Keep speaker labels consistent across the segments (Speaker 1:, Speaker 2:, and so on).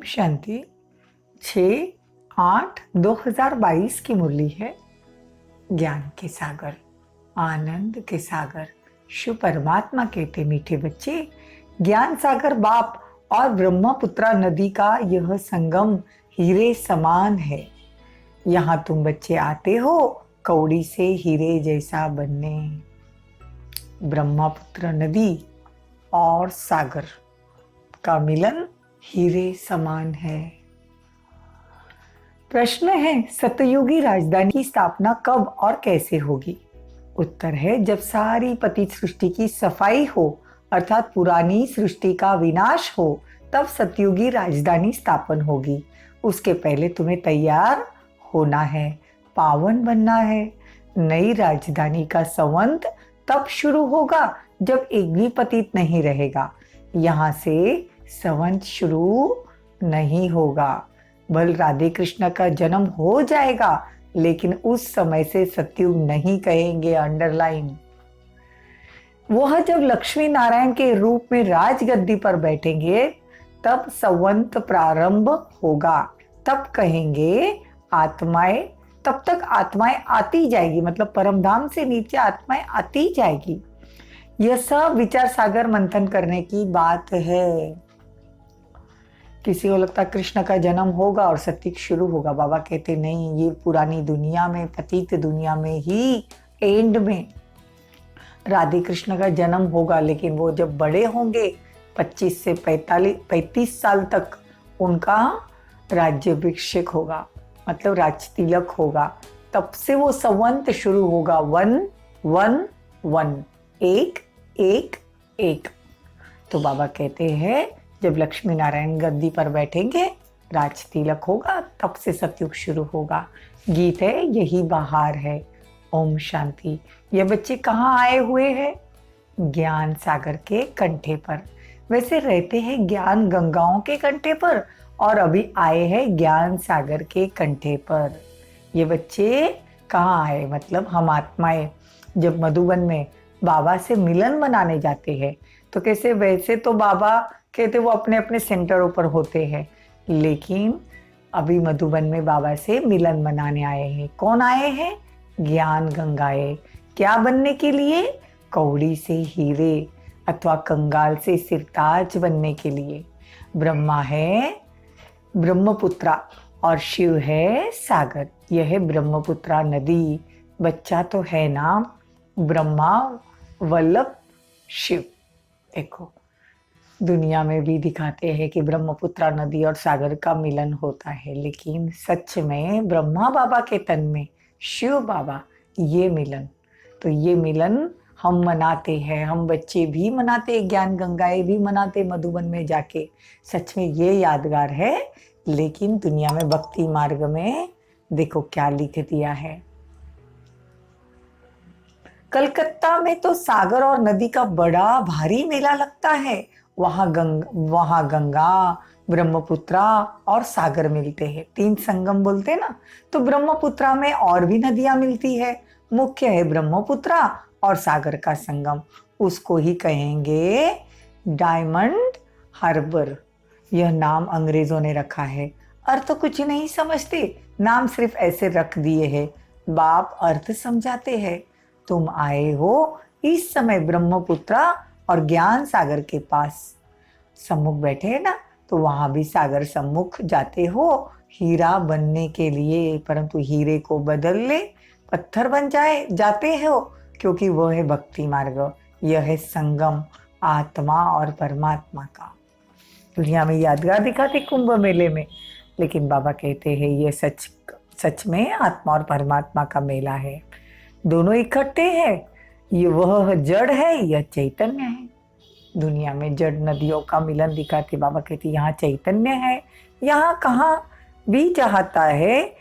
Speaker 1: शांति। 6/8/2022 की मुरली है। ज्ञान के सागर, आनंद के सागर, शिव परमात्मा कहते मीठे बच्चे, ज्ञान सागर बाप और ब्रह्मपुत्रा नदी का यह संगम हीरे समान है। यहाँ तुम बच्चे आते हो कौड़ी से हीरे जैसा बनने। ब्रह्मपुत्र नदी और सागर का मिलन हीरे समान है। प्रश्न है, सतयुगी राजधानी की स्थापना कब और कैसे होगी? उत्तर है, जब सारी पतित सृष्टि की सफाई हो, अर्थात पुरानी सृष्टि का विनाश हो, तब सतयुगी राजधानी स्थापन होगी। उसके पहले तुम्हें तैयार होना है, पावन बनना है। नई राजधानी का संवंत तब शुरू होगा जब एक भी पतित नहीं रहेगा। यहाँ से संवंत शुरू नहीं होगा। बल राधे कृष्ण का जन्म हो जाएगा, लेकिन उस समय से सतयुग नहीं कहेंगे, अंडरलाइन। वह जब लक्ष्मी नारायण के रूप में राजगद्दी पर बैठेंगे तब संवंत प्रारंभ होगा। तब कहेंगे आत्माएं, तब तक आत्माएं आती जाएगी, मतलब परमधाम से नीचे आत्माएं आती जाएगी। यह सब विचार सागर मंथन करने की बात है। किसी को लगता कृष्ण का जन्म होगा और सतयुग शुरू होगा। बाबा कहते नहीं, ये पुरानी दुनिया में, पतित दुनिया में ही एंड में राधे कृष्ण का जन्म होगा, लेकिन वो जब बड़े होंगे 25 से 35 साल तक उनका राज्याभिषेक होगा, मतलब राज तिलक होगा। तब से वो संवंत शुरू होगा। 1-1-1, 1-1-1। तो बाबा कहते हैं जब लक्ष्मी नारायण गद्दी पर बैठेंगे, राज तिलक होगा, तब से सतयुग शुरू होगा। गीत है, यही बहार है। ओम शांति। ये बच्चे कहाँ आए हुए हैं? ज्ञान सागर के कंठे पर। वैसे रहते हैं ज्ञान गंगाओं के कंठे पर, और अभी आए हैं ज्ञान सागर के कंठे पर। ये बच्चे कहाँ आए? मतलब हम आत्माएं जब मधुबन में बाबा से मिलन मनाने जाते हैं तो कैसे, वैसे तो बाबा कहते वो अपने अपने सेंटरों पर होते हैं, लेकिन अभी मधुबन में बाबा से मिलन मनाने आए हैं। कौन आए हैं? ज्ञान गंगाएं। क्या बनने के लिए? कौड़ी से हीरे अथवा कंगाल से सिरताज बनने के लिए। ब्रह्मा है ब्रह्मपुत्रा और शिव है सागर। यह है ब्रह्मपुत्रा नदी। बच्चा तो है ना, ब्रह्मा वल्लभ शिव। देखो दुनिया में भी दिखाते हैं कि ब्रह्मपुत्रा नदी और सागर का मिलन होता है, लेकिन सच में ब्रह्मा बाबा के तन में शिव बाबा, ये मिलन, तो ये मिलन हम मनाते हैं। हम बच्चे भी मनाते, ज्ञान गंगाएं भी मनाते मधुबन में जाके। सच में ये यादगार है। लेकिन दुनिया में भक्ति मार्ग में देखो क्या लिख दिया है। कलकत्ता में तो सागर और नदी का बड़ा भारी मेला लगता है। वहाँ गंगा, ब्रह्मपुत्रा और सागर मिलते हैं। 3 संगम बोलते हैं ना। तो ब्रह्मपुत्रा में और भी नदियां मिलती है। मुख्य है ब्रह्मपुत्रा और सागर का संगम। उसको ही कहेंगे डायमंड हार्बर। यह नाम अंग्रेजों ने रखा है। अर्थ तो कुछ नहीं समझते, नाम सिर्फ ऐसे रख दिए हैं। बाप अर्थ समझाते हैं। तुम आए हो इस समय ब्रह्मपुत्रा और ज्ञान सागर के पास, सम्मुख बैठे हैं ना, तो वहां भी सागर सम्मुख जाते हो हीरा बनने के लिए, परंतु हीरे को बदल ले पत्थर बन जाते हो, क्योंकि वो है भक्ति मार्ग। यह है संगम आत्मा और परमात्मा का। दुनिया में यादगार दिखाते कुंभ मेले में, लेकिन बाबा कहते हैं ये सच में आत्मा और परमात्मा का मेला है। दोनों इकट्ठे हैं। ये वह जड़ है, यह चैतन्य है। दुनिया में जड़ नदियों का मिलन दिखाते बाबा कहते यहाँ चैतन्य है। यहाँ कहाँ भी जाता है,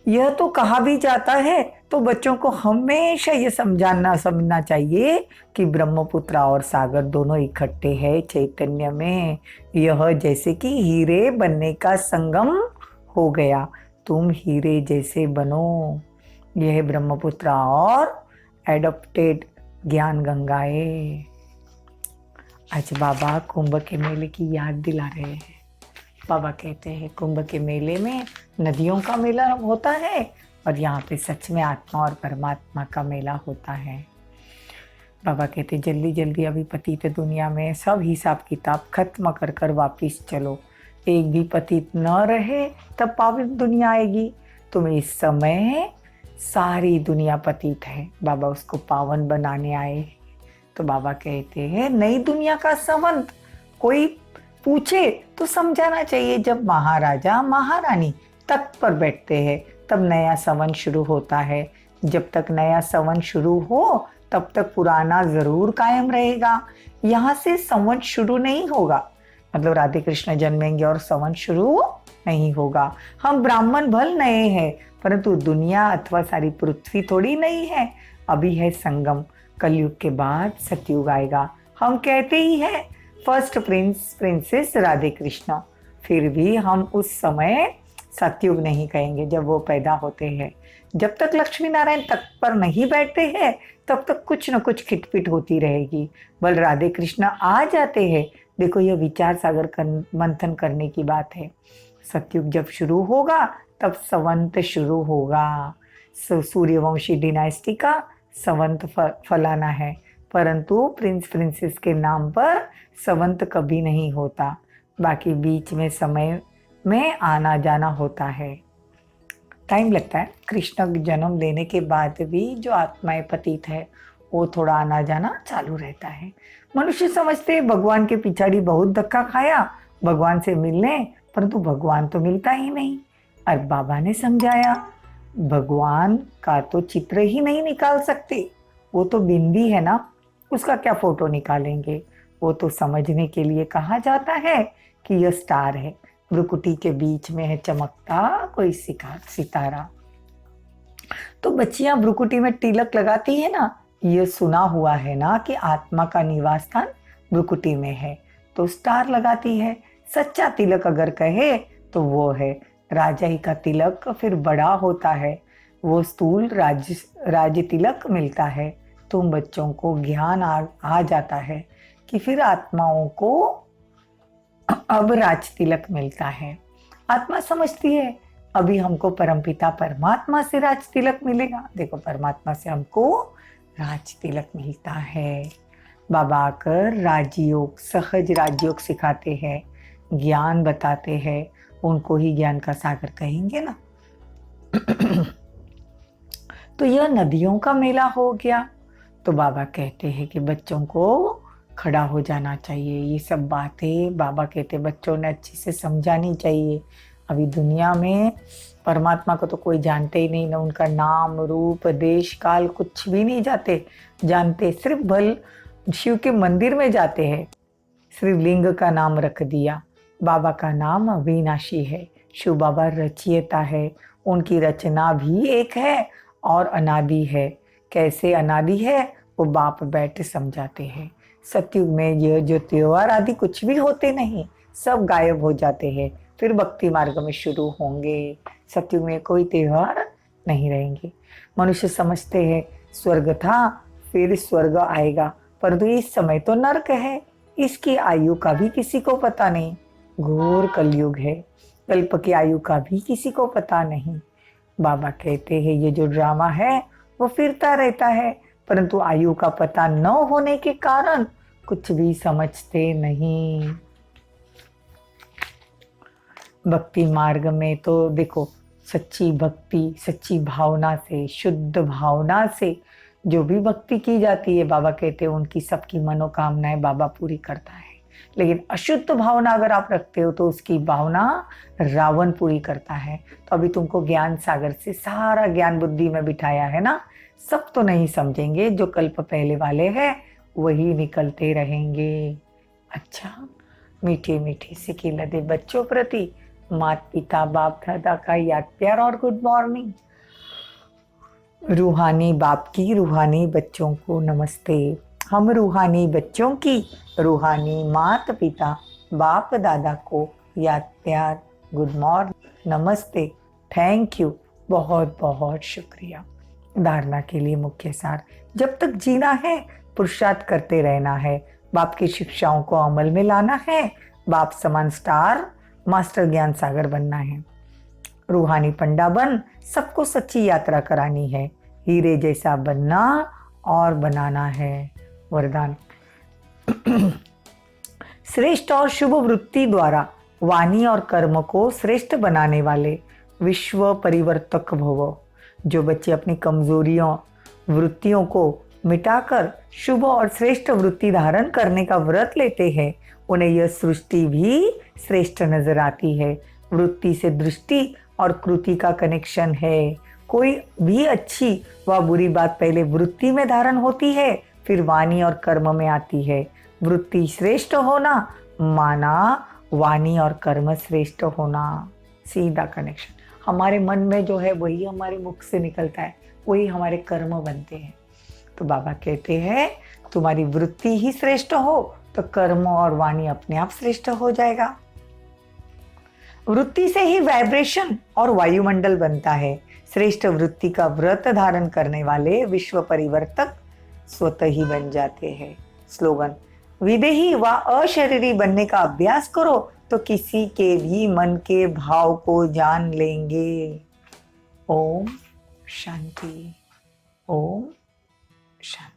Speaker 1: यह तो कहा भी जाता है। तो बच्चों को हमेशा ये समझना चाहिए कि ब्रह्मपुत्रा और सागर दोनों इकट्ठे हैं चैतन्य में। यह जैसे कि हीरे बनने का संगम हो गया। तुम हीरे जैसे बनो। यह है ब्रह्मपुत्रा और एडॉप्टेड ज्ञान गंगाएं। आज बाबा कुंभ के मेले की याद दिला रहे हैं। बाबा कहते हैं कुंभ के मेले में नदियों का मेला होता है और यहाँ पे सच में आत्मा और परमात्मा का मेला होता है। बाबा कहते जल्दी जल्दी अभी पतित दुनिया में सब हिसाब किताब खत्म कर कर वापिस चलो, एक भी पतित न रहे तब पावन दुनिया आएगी। तुम इस समय सारी दुनिया पतित है, बाबा उसको पावन बनाने आए। तो बाबा कहते हैं नई दुनिया का संवंत कोई पूछे तो समझाना चाहिए। जब महाराजा महारानी तख्त पर बैठते हैं तब नया संवंत शुरू होता है। जब तक नया संवंत शुरू हो तब तक पुराना जरूर कायम रहेगा। यहाँ से संवंत शुरू नहीं होगा, मतलब राधे कृष्ण जन्मेंगे और संवंत शुरू नहीं होगा। हम ब्राह्मण भल नए हैं, परंतु दुनिया अथवा सारी पृथ्वी थोड़ी नहीं है। अभी है संगम, कलयुग के बाद सतयुग आएगा। हम कहते ही हैं first Prince princess Radhe Krishna, फिर भी हम उस समय सतयुग नहीं कहेंगे जब वो पैदा होते हैं। जब तक लक्ष्मी नारायण तख्त पर नहीं बैठते हैं तब तक कुछ न कुछ खिटपिट होती रहेगी। बल राधे कृष्ण आ जाते हैं, देखो यह विचार सागर मंथन करने की बात है। सतयुग जब शुरू होगा तब संवंत शुरू होगा। सूर्यवंशी डिनाइस्टी का संवंत फलाना है, परंतु प्रिंस प्रिंसेस के नाम पर संवंत कभी नहीं होता। बाकी बीच में समय में आना जाना होता है, टाइम लगता है। कृष्ण जन्म लेने के बाद भी जो आत्माएं पतित है वो थोड़ा आना जाना चालू रहता है। मनुष्य समझते भगवान के पिछाड़ी बहुत धक्का खाया भगवान से मिलने, परंतु भगवान तो मिलता ही नहीं। और बाबा ने समझाया भगवान का तो चित्र ही नहीं निकाल सकते, वो तो बिंदी है ना, उसका क्या फोटो निकालेंगे। वो तो समझने के लिए कहा जाता है कि यह स्टार है, भ्रुकुटी के बीच में है चमकता कोई सितारा। तो बच्चियां भ्रुकुटी में तिलक लगाती है ना, ये सुना हुआ है ना कि आत्मा का निवास स्थान भ्रुकुटी में है, तो स्टार लगाती है। सच्चा तिलक अगर कहे तो वो है राजाई का तिलक, फिर बड़ा होता है वो स्थूल राज तिलक मिलता है। तुम बच्चों को ज्ञान आ जाता है कि फिर आत्माओं को अब राज तिलक मिलता है। आत्मा समझती है अभी हमको परमपिता परमात्मा से राज तिलक मिलेगा। देखो परमात्मा से हमको राज तिलक मिलता है। बाबा आकर राजयोग, सहज राजयोग सिखाते हैं, ज्ञान बताते हैं, उनको ही ज्ञान का सागर कहेंगे ना। तो यह नदियों का मेला हो गया। तो बाबा कहते हैं कि बच्चों को खड़ा हो जाना चाहिए। ये सब बातें बाबा कहते बच्चों ने अच्छे से समझानी चाहिए। अभी दुनिया में परमात्मा को तो कोई जानते ही नहीं, ना उनका नाम रूप देश काल कुछ भी नहीं जानते। सिर्फ भल शिव के मंदिर में जाते हैं, सिर्फ लिंग का नाम रख दिया। बाबा का नाम अविनाशी है, शिव बाबा रचयिता है, उनकी रचना भी एक है और अनादि है। कैसे अनादि है वो बाप बैठ समझाते हैं। सतयुग में ये जो त्योहार आदि कुछ भी होते नहीं, सब गायब हो जाते हैं, फिर भक्ति मार्ग में शुरू होंगे। सतयुग में कोई त्योहार नहीं रहेंगे। मनुष्य समझते हैं स्वर्ग था फिर स्वर्ग आएगा, परंतु इस समय तो नरक है, इसकी आयु का भी किसी को पता नहीं। घोर कलयुग है, कल्प की आयु का भी किसी को पता नहीं। बाबा कहते हैं ये जो ड्रामा है वो फिरता रहता है, परंतु आयु का पता न होने के कारण कुछ भी समझते नहीं। भक्ति मार्ग में तो देखो सच्ची भक्ति, सच्ची भावना से, शुद्ध भावना से जो भी भक्ति की जाती है, बाबा कहते हैं उनकी सबकी मनोकामनाएं बाबा पूरी करता है। लेकिन अशुद्ध भावना अगर आप रखते हो तो उसकी भावना रावण पूरी करता है। तो अभी तुमको ज्ञान सागर से सारा ज्ञान बुद्धि में बिठाया है ना, सब तो नहीं समझेंगे, जो कल्प पहले वाले हैं वही निकलते रहेंगे। अच्छा, मीठे मीठे से खिला दे बच्चों प्रति माता पिता बाप दादा का याद प्यार और गुड मॉर्निंग। रूहानी बाप की रूहानी बच्चों को नमस्ते। हम रूहानी बच्चों की रूहानी माता पिता बाप दादा को याद प्यार गुड मॉर्निंग नमस्ते, थैंक यू, बहुत बहुत शुक्रिया। धारणा के लिए मुख्य सार, जब तक जीना है पुरुषार्थ करते रहना है, बाप की शिक्षाओं को अमल में लाना है, बाप समान स्टार मास्टर ज्ञान सागर बनना है। रूहानी पंडा बन सबको सच्ची यात्रा करानी है। हीरे जैसा बनना और बनाना है। वरदान। श्रेष्ठ और शुभ वृत्ति द्वारा वाणी और कर्म को श्रेष्ठ बनाने वाले विश्व परिवर्तक भव। जो बच्चे अपनी कमजोरियों वृत्तियों को मिटाकर शुभ और श्रेष्ठ वृत्ति धारण करने का व्रत लेते हैं, उन्हें यह सृष्टि भी श्रेष्ठ नजर आती है। वृत्ति से दृष्टि और कृति का कनेक्शन है। कोई भी अच्छी व बुरी बात पहले वृत्ति में धारण होती है, फिर वाणी और कर्म में आती है। वृत्ति श्रेष्ठ होना माना वाणी और कर्म श्रेष्ठ होना, सीधा कनेक्शन। हमारे मन में जो है वही हमारे मुख से निकलता है, वही हमारे कर्म बनते हैं। तो बाबा कहते हैं तुम्हारी वृत्ति ही श्रेष्ठ हो तो कर्म और वाणी अपने आप श्रेष्ठ हो जाएगा। वृत्ति से ही वाइब्रेशन और वायुमंडल बनता है। श्रेष्ठ वृत्ति का व्रत धारण करने वाले विश्व परिवर्तक स्वतः ही बन जाते हैं। स्लोगन। विदेही व अशरीरी बनने का अभ्यास करो तो किसी के भी मन के भाव को जान लेंगे। ओम शांति। ओम शांति।